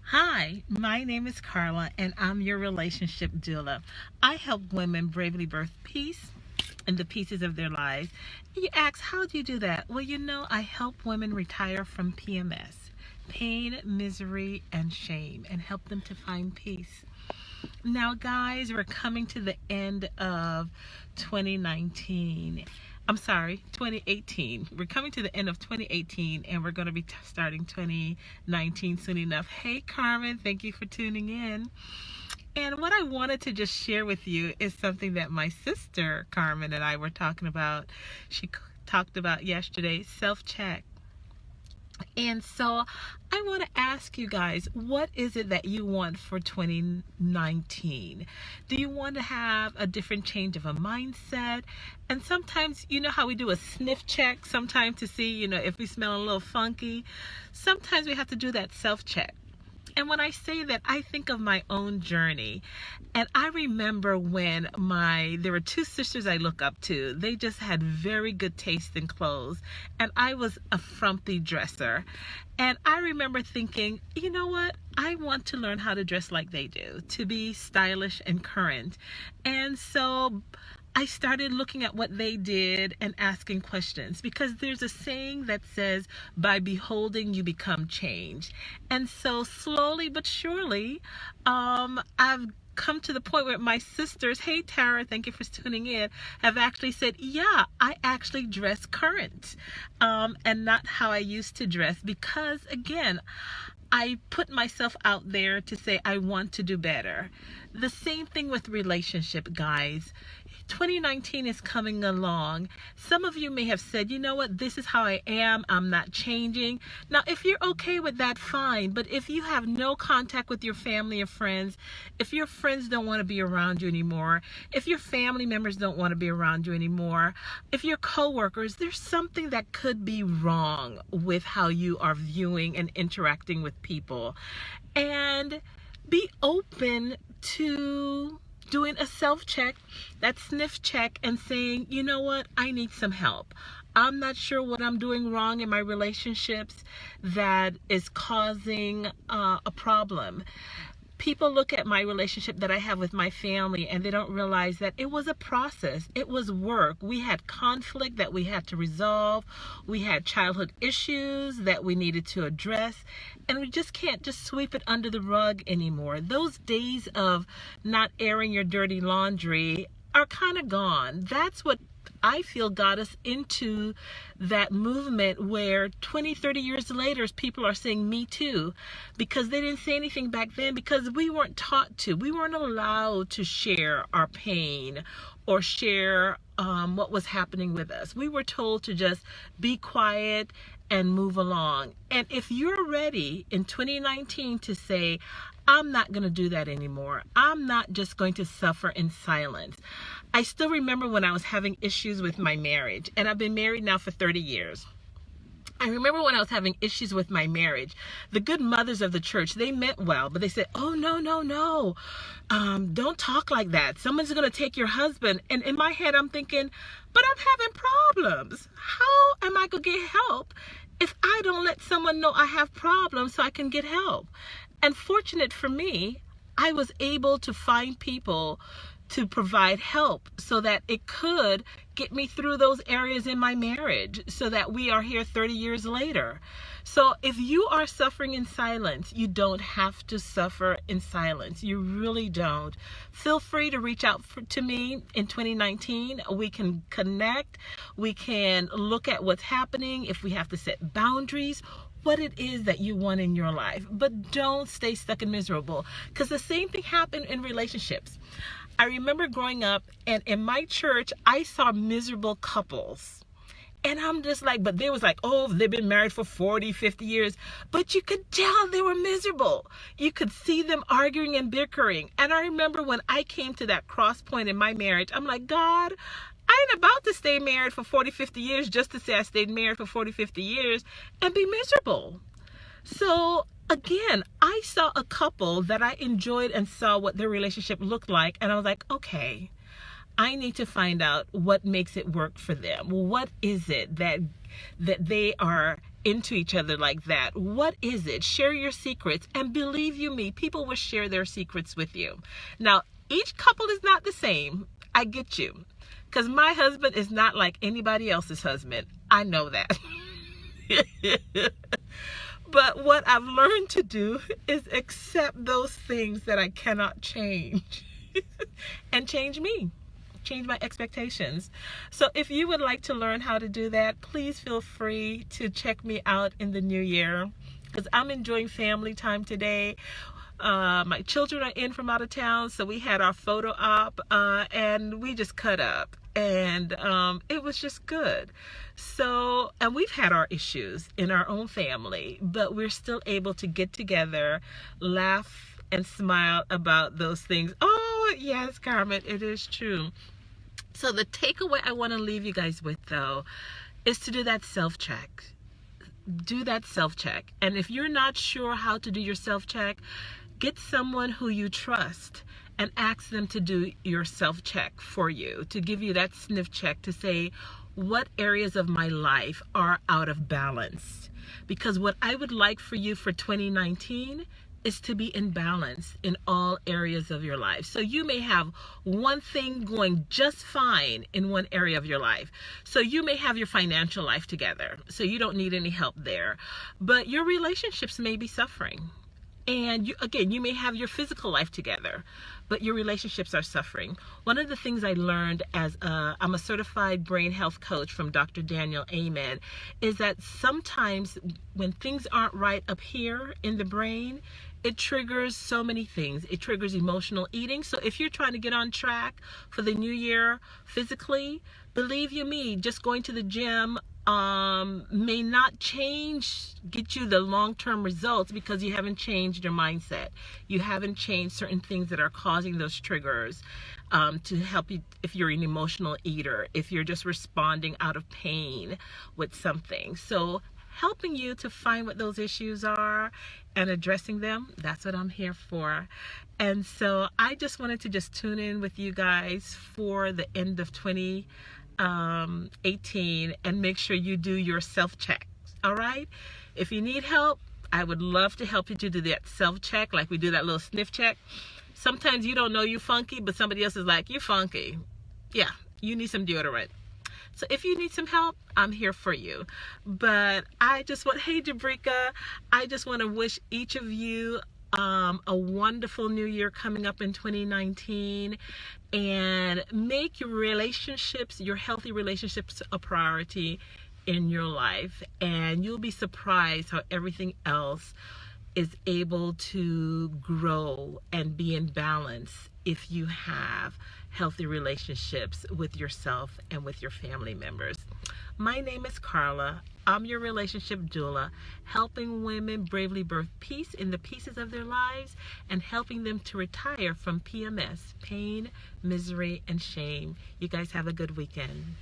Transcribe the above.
Hi, my name is Carla, and I'm your relationship doula. I help women bravely birth peace in the pieces of their lives. And you ask, how do you do that? Well, I help women retire from PMS, pain, misery, and shame, and help them to find peace. Now, guys, we're coming to the end of 2019. I'm sorry, 2018. We're coming to the end of 2018 and we're going to be starting 2019 soon enough. Hey, Carmen, thank you for tuning in. And what I wanted to just share with you is something that my sister Carmen and I were talking about. She talked about yesterday, self-check. And so I want to ask you guys, what is it that you want for 2019? Do you want to have a different change of a mindset? And sometimes, you know how we do a sniff check sometimes to see, if we smell a little funky? Sometimes we have to do that self-check. And when I say that, I think of my own journey. And I remember when there were two sisters I look up to. They just had very good taste in clothes. And I was a frumpy dresser. And I remember thinking, you know what? I want to learn how to dress like they do, to be stylish and current. And so I started looking at what they did and asking questions, because there's a saying that says, by beholding, you become changed. And so slowly but surely, I've come to the point where my sisters, hey Tara, thank you for tuning in, have actually said, yeah, I actually dress current, and not how I used to dress, because again, I put myself out there to say I want to do better. The same thing with relationship, guys. 2019 is coming along. Some of you may have said, you know what, this is how I am, I'm not changing. Now, if you're okay with that, fine. But if you have no contact with your family or friends, if your friends don't want to be around you anymore, if your family members don't want to be around you anymore, if your coworkers, there's something that could be wrong with how you are viewing and interacting with people. And be open to doing a self-check, that sniff check, and saying, you know what, I need some help. I'm not sure what I'm doing wrong in my relationships that is causing a problem. People look at my relationship that I have with my family and they don't realize that it was a process. It was work. We had conflict that we had to resolve. We had childhood issues that we needed to address. And we just can't just sweep it under the rug anymore. Those days of not airing your dirty laundry are kind of gone. That's what I feel got us into that movement where 20, 30 years later, people are saying me too, because they didn't say anything back then, because we weren't taught to. We weren't allowed to share our pain or share what was happening with us. We were told to just be quiet and move along. And if you're ready in 2019 to say, I'm not going to do that anymore. I'm not just going to suffer in silence. I still remember when I was having issues with my marriage, and I've been married now for 30 years. I remember when I was having issues with my marriage, the good mothers of the church, they meant well, but they said, oh, no. Don't talk like that. Someone's going to take your husband. And in my head, I'm thinking, but I'm having problems. How am I going to get help if I don't let someone know I have problems so I can get help? And fortunate for me, I was able to find people to provide help so that it could get me through those areas in my marriage, so that we are here 30 years later. So if you are suffering in silence, you don't have to suffer in silence. You really don't. Feel free to reach out to me in 2019. We can connect. We can look at what's happening, if we have to set boundaries, what it is that you want in your life. But don't stay stuck and miserable, because the same thing happened in relationships. I remember growing up, and in my church, I saw miserable couples. And I'm just like, but they was like, oh, they've been married for 40, 50 years. But you could tell they were miserable. You could see them arguing and bickering. And I remember when I came to that cross point in my marriage, I'm like, God, I ain't about to stay married for 40, 50 years just to say I stayed married for 40, 50 years and be miserable. So again, I saw a couple that I enjoyed and saw what their relationship looked like. And I was like, okay, I need to find out what makes it work for them. What is it that they are into each other like that? What is it? Share your secrets. And believe you me, people will share their secrets with you. Now, each couple is not the same. I get you. Because my husband is not like anybody else's husband. I know that. But what I've learned to do is accept those things that I cannot change and change me, change my expectations. So if you would like to learn how to do that, please feel free to check me out in the new year, because I'm enjoying family time today. My children are in from out of town, so we had our photo op and we just cut up, and it was just good. So, and we've had our issues in our own family, but we're still able to get together, laugh and smile about those things. Oh yes, Carmen, it is true. So the takeaway I want to leave you guys with, though, is to do that self-check. Do that self-check. And if you're not sure how to do your self-check, get someone who you trust and ask them to do your self-check for you, to give you that sniff check to say, what areas of my life are out of balance? Because what I would like for you for 2019 is to be in balance in all areas of your life. So you may have one thing going just fine in one area of your life. So you may have your financial life together, so you don't need any help there. But your relationships may be suffering. And you may have your physical life together, but your relationships are suffering. One of the things I learned as I'm a certified brain health coach from Dr. Daniel Amen, is that sometimes when things aren't right up here in the brain, it triggers so many things. It triggers emotional eating. So if you're trying to get on track for the new year physically, believe you me, just going to the gym may not get you the long-term results, because you haven't changed your mindset. You haven't changed certain things that are causing those triggers to help you if you're an emotional eater, if you're just responding out of pain with something. So helping you to find what those issues are and addressing them, that's what I'm here for. And so I just wanted to just tune in with you guys for the end of 2018 and make sure you do your self-check. All right? If you need help, I would love to help you to do that self-check, like we do that little sniff check. Sometimes you don't know you're funky, but somebody else is like, you're funky. Yeah, you need some deodorant. So if you need some help, I'm here for you. But hey Jabrika, I just want to wish each of you a wonderful new year coming up in 2019, and make your relationships, your healthy relationships, a priority in your life, and you'll be surprised how everything else is able to grow and be in balance if you have healthy relationships with yourself and with your family members. My name is Carla. I'm your relationship doula, helping women bravely birth peace in the pieces of their lives and helping them to retire from PMS, pain, misery, and shame. You guys have a good weekend.